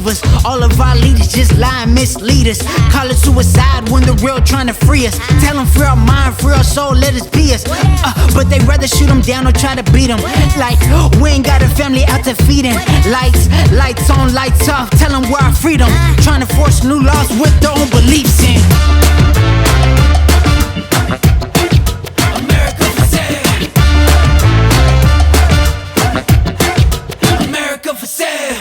deceivers. All of our leaders just lie and mislead us. Call it suicide when the real trying to free us. Tell them free our mind, free our soul, let us be us. But they rather shoot them down or try to beat them. Like, we ain't got a family out to feed them. Lights on, lights off, tell them we're our freedom. Trying to force new laws with their own beliefs in. America for sale. America for sale.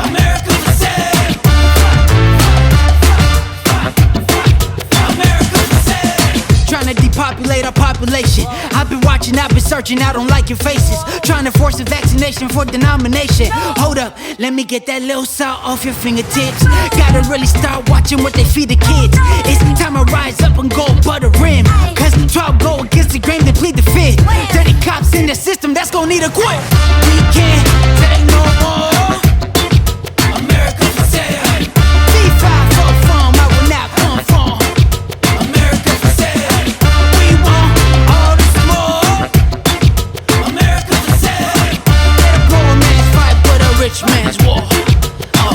America for sale. America for sale. Trying to depopulate our population. I've been watching, I've been searching, I don't like your faces. Trying to force a vaccination for denomination. Hold up, let me get that little salt off your fingertips. Gotta really start watching what they feed the kids. It's time to rise up and go above the rim. Cause 12 go against the grain, they plead the fifth. Dirty cops in the system, that's gonna need a quit. We can't take no more. America for sale. D5 for fun, I will not conform. America for sale. We want all the smoke. America for sale. Let a poor man's fight, but a rich man's war.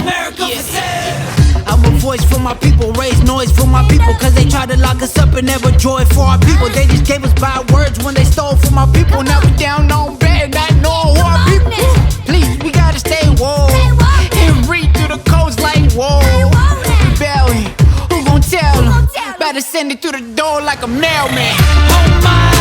America for sale. I'm a voice for my people, raise noise for my people. Cause they try to lock us up and never joy for our people. They just gave us bad words when they stole from our people. Now we down on bad, not know who our people. Please, we gotta stay woke and read through the codes like whoa. Rebellion, who gon' tell them? Better send it through the door like a mailman. Oh my.